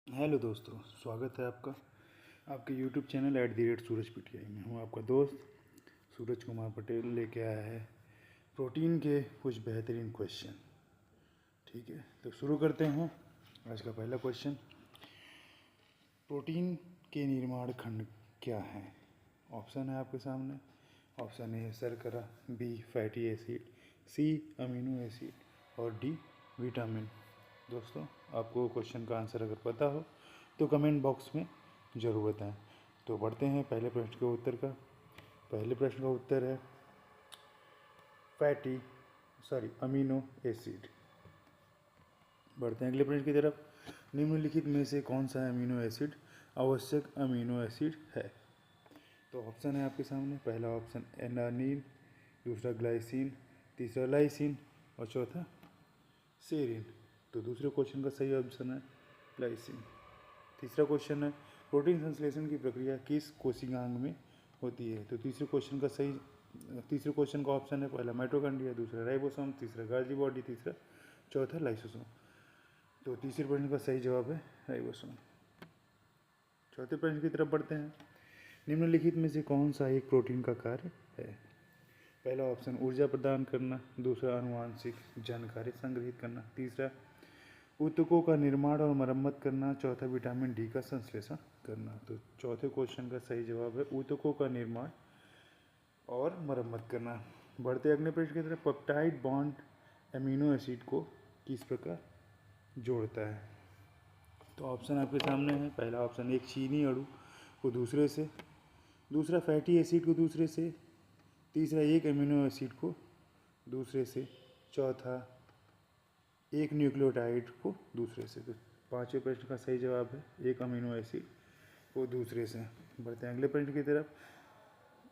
Hello दोस्तों, स्वागत है आपका आपके यूट्यूब चैनल @सूरज पीटीआई में। हूँ आपका दोस्त सूरज कुमार पटेल लेके आया है प्रोटीन के कुछ बेहतरीन क्वेश्चन। ठीक है, तो शुरू करते हैं। आज का पहला क्वेश्चन, प्रोटीन के निर्माण खंड क्या है? ऑप्शन है आपके सामने। ऑप्शन ए शर्करा, बी फैटी एसिड, सी अमीनो एसिड और डी विटामिन। दोस्तों, आपको क्वेश्चन का आंसर अगर पता हो तो कमेंट बॉक्स में ज़रूर बताएं। तो बढ़ते हैं पहले प्रश्न के उत्तर का। पहले प्रश्न का उत्तर है अमीनो एसिड। बढ़ते हैं अगले प्रश्न की तरफ। निम्नलिखित में से कौन सा अमीनो एसिड आवश्यक अमीनो एसिड है? तो ऑप्शन है आपके सामने। पहला ऑप्शन एनानिन, दूसरा ग्लाइसिन, तीसरा लाइसिन और चौथा सेरिन। तो दूसरे क्वेश्चन का सही ऑप्शन है लाइसिन। तीसरा क्वेश्चन है प्रोटीन संश्लेषण की प्रक्रिया किस कोशिकांग में होती है? तो तीसरे क्वेश्चन का ऑप्शन है पहला माइटोकॉन्ड्रिया, दूसरा राइबोसोम, तीसरा गाल्गी बॉडी, तीसरा चौथा लाइसोसोम। तो तीसरे प्रश्न का सही जवाब है राइबोसोम। चौथे प्रश्न की तरफ बढ़ते हैं। निम्नलिखित में से कौन सा एक प्रोटीन का कार्य है? पहला ऑप्शन ऊर्जा प्रदान करना, दूसरा आनुवांशिक जानकारी संग्रहित करना, तीसरा ऊतकों का निर्माण और मरम्मत करना, चौथा विटामिन डी का संश्लेषण करना। तो चौथे क्वेश्चन का सही जवाब है ऊतकों का निर्माण और मरम्मत करना। बढ़ते अगले प्रश्न की तरफ। पेप्टाइड बॉन्ड एमिनो एसिड को किस प्रकार जोड़ता है? तो ऑप्शन आपके सामने है। पहला ऑप्शन एक चीनी अणु को दूसरे से, दूसरा फैटी एसिड को दूसरे से, तीसरा एक एमिनो एसिड को दूसरे से, चौथा एक न्यूक्लियोटाइड को दूसरे से। तो पांचवें प्रश्न का सही जवाब है एक अमीनो एसिड को दूसरे से। बढ़ते हैं अगले प्रश्न की तरफ।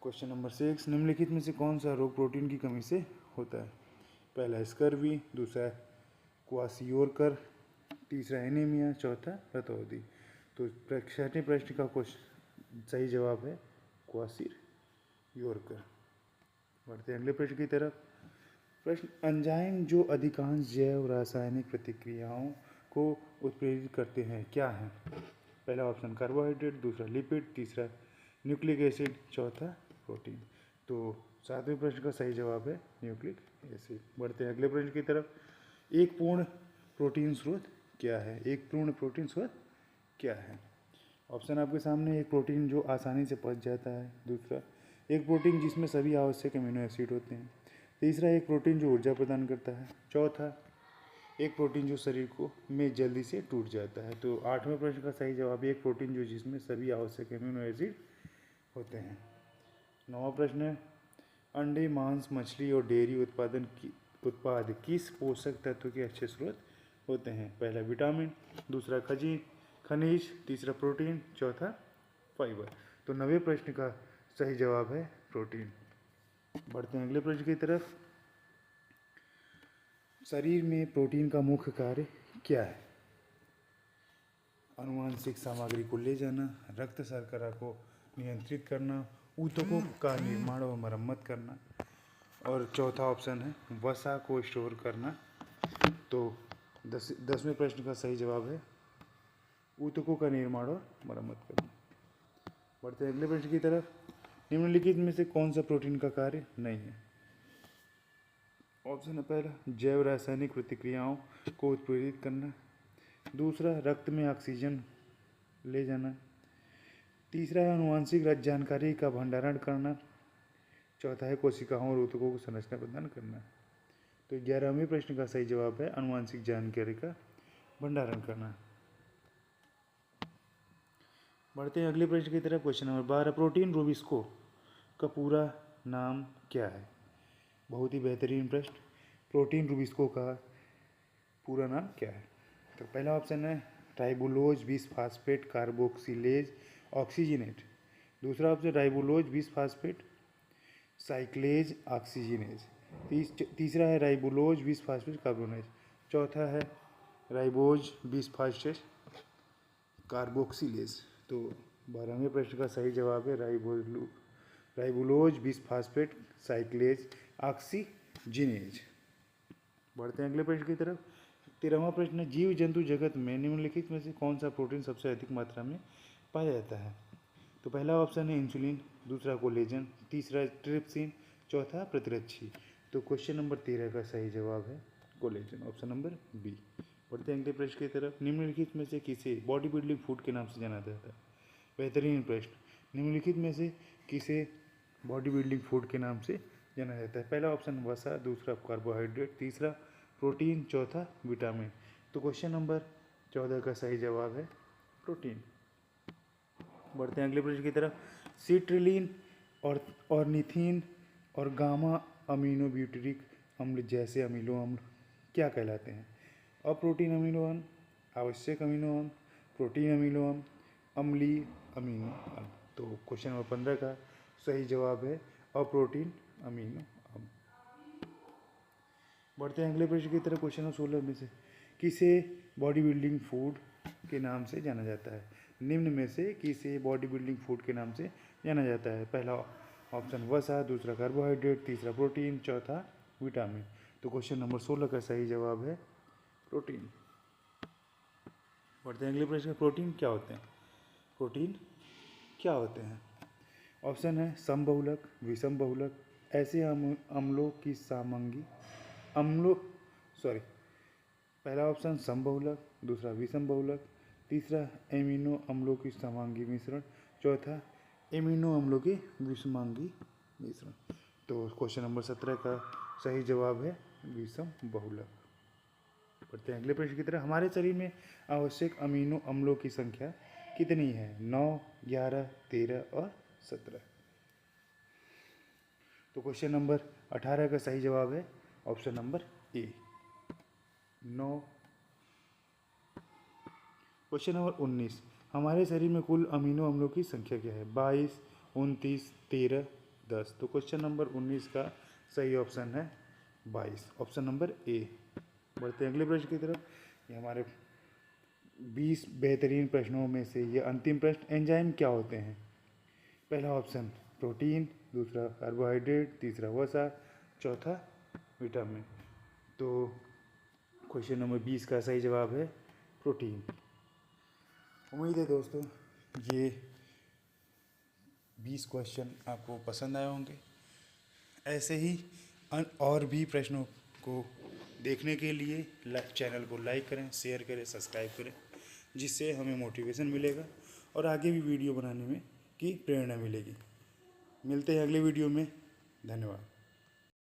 क्वेश्चन नंबर 6, निम्नलिखित में से कौन सा रोग प्रोटीन की कमी से होता है? पहला स्कर्वी, दूसरा क्वासियोरकर, तीसरा एनीमिया, चौथा रतौंधी। तो छठे प्रश्न का सही जवाब है क्वासियोरकर। बढ़ते हैं अगले प्रश्न की तरफ। प्रश्न, एंजाइम जो अधिकांश जैव रासायनिक प्रतिक्रियाओं को उत्प्रेरित करते हैं क्या है? पहला ऑप्शन कार्बोहाइड्रेट, दूसरा लिपिड, तीसरा न्यूक्लिक एसिड, चौथा प्रोटीन। तो सातवें प्रश्न का सही जवाब है न्यूक्लिक एसिड। बढ़ते हैं अगले प्रश्न की तरफ। एक पूर्ण प्रोटीन स्रोत क्या है? एक पूर्ण प्रोटीन स्रोत क्या है? ऑप्शन आपके सामने। एक प्रोटीन जो आसानी से पच जाता है, दूसरा एक प्रोटीन जिसमें सभी आवश्यक अमीनो एसिड होते हैं, तीसरा एक प्रोटीन जो ऊर्जा प्रदान करता है, चौथा एक प्रोटीन जो शरीर को में जल्दी से टूट जाता है। तो आठवें प्रश्न का सही जवाब है एक प्रोटीन जो जिसमें सभी आवश्यक अमीनो एसिड होते हैं। नौवां प्रश्न है, अंडे, मांस, मछली और डेयरी उत्पाद किस पोषक तत्व के अच्छे स्रोत होते हैं? पहला विटामिन, दूसरा खनिज, तीसरा प्रोटीन, चौथा फाइबर। तो नवे प्रश्न का सही जवाब है प्रोटीन। बढ़ते हैं अगले प्रश्न की तरफ। शरीर में प्रोटीन का मुख्य कार्य क्या है? आनुवांशिक सामग्री को ले जाना, रक्त शर्करा को नियंत्रित करना, ऊतकों का निर्माण और मरम्मत करना, और चौथा ऑप्शन है वसा को स्टोर करना। तो 10वें प्रश्न का सही जवाब है ऊतकों का निर्माण और मरम्मत करना। बढ़ते हैं अगले प्रश्न की तरफ। निम्नलिखित में से कौन सा प्रोटीन का कार्य नहीं है? ऑप्शन है पहला जैव रासायनिक प्रतिक्रियाओं को उत्प्रेरित करना, दूसरा रक्त में ऑक्सीजन ले जाना, तीसरा है आनुवांशिक जानकारी का भंडारण करना, चौथा है कोशिकाओं और ऊतकों को संरचना प्रदान करना। तो 11वें प्रश्न का सही जवाब है आनुवांशिक जानकारी का भंडारण करना। बढ़ते हैं अगले प्रश्न की तरफ। क्वेश्चन नंबर 12, प्रोटीन रूबिस्को का पूरा नाम क्या है? बहुत ही बेहतरीन प्रश्न। प्रोटीन रूबिस्को का पूरा नाम क्या है? तो पहला ऑप्शन है राइबोलोज बिसफास्फेट कार्बोक्सिलेज ऑक्सीजनेट, दूसरा ऑप्शन राइबोलोज बिसफास्फेट साइक्लेज ऑक्सीजनेज, तीसरा है राइबोलोज बिसफास्फेट कार्बोनेज, चौथा है राइबोज बिसफास्फेट कार्बोक्सिलेज। तो 12वें प्रश्न का सही जवाब है राइबोलोज बिसफास्फेट साइक्लेज ऑक्सीजनेज। बढ़ते हैं अगले प्रश्न की तरफ। 13वां प्रश्न, जीव जंतु जगत में निम्नलिखित में से कौन सा प्रोटीन सबसे अधिक मात्रा में पाया जाता है? तो पहला ऑप्शन है इंसुलिन, दूसरा कोलेजन, तीसरा ट्रिप्सिन, चौथा प्रतिरक्षी। तो क्वेश्चन नंबर 13 का सही जवाब है कोलेजन, ऑप्शन नंबर बी। बढ़ते हैं अगले प्रश्न की तरफ। निम्नलिखित में से किसे बॉडी बिल्डिंग फूड के नाम से जाना जाता है? बेहतरीन प्रश्न। निम्नलिखित में से किसे बॉडी बिल्डिंग फूड के नाम से जाना जाता है? पहला ऑप्शन वसा, दूसरा कार्बोहाइड्रेट, तीसरा प्रोटीन, चौथा विटामिन। तो क्वेश्चन नंबर 14 का सही जवाब है प्रोटीन। बढ़ते हैं अगले प्रश्न की तरफ। सिट्रिलिन और ऑर्निथिन और गामा अमीनो ब्यूटेरिक अम्ल जैसे अमीनो अम्ल क्या कहलाते हैं? अप्रोटीन अमीनो अम्ल, आवश्यक अमीनो अम्ल, प्रोटीन अमीनो अम्ल, अम्लीय अमीनो अम्ल। तो क्वेश्चन नंबर 15 का सही जवाब है अप्रोटीन अमीनो अम्ल। बढ़ते हैं अगले प्रश्न की तरफ। क्वेश्चन नंबर 16 में से किसे बॉडी बिल्डिंग फूड के नाम से जाना जाता है? निम्न में से किसे बॉडी बिल्डिंग फूड के नाम से जाना जाता है? पहला ऑप्शन वसा, दूसरा कार्बोहाइड्रेट, तीसरा प्रोटीन, चौथा विटामिन। तो क्वेश्चन नंबर 16 का सही जवाब है प्रोटीन। बढ़ते हैं अगले प्रश्न। प्रोटीन क्या होते हैं? प्रोटीन क्या होते हैं? ऑप्शन है समबहुलक, विषम बहुलक, ऐसे अम्लों की सामंगी अम्लों सॉरी पहला ऑप्शन समबहुलक, दूसरा विषम बहुलक, तीसरा एमिनो अम्लों की समांगी मिश्रण, चौथा एमिनो अम्लों के विषमांगी मिश्रण। तो क्वेश्चन नंबर 17 का सही जवाब है विषम बहुलक। बढ़ते हैं अगले प्रश्न की तरफ। हमारे शरीर में आवश्यक अमीनो अम्लों की संख्या कितनी है? 9, 11, 13 और 17। तो क्वेश्चन नंबर 18 का सही जवाब है option number A, 9। Question number 19, हमारे शरीर में कुल अमीनो अम्लों की संख्या क्या है? 22, 29, 13, 10। तो क्वेश्चन नंबर 19 का सही ऑप्शन है 22, ऑप्शन नंबर ए। बढ़ते हैं अगले प्रश्न की तरफ। ये हमारे 20 बेहतरीन प्रश्नों में से ये अंतिम प्रश्न, एंजाइम क्या होते हैं? पहला ऑप्शन प्रोटीन, दूसरा कार्बोहाइड्रेट, तीसरा वसा, चौथा विटामिन। तो क्वेश्चन नंबर 20 का सही जवाब है प्रोटीन। उम्मीद है दोस्तों ये 20 क्वेश्चन आपको पसंद आए होंगे। ऐसे ही और भी प्रश्नों को देखने के लिए चैनल को लाइक करें, शेयर करें, सब्सक्राइब करें, जिससे हमें मोटिवेशन मिलेगा और आगे भी वीडियो बनाने में की प्रेरणा मिलेगी। मिलते हैं अगले वीडियो में। धन्यवाद।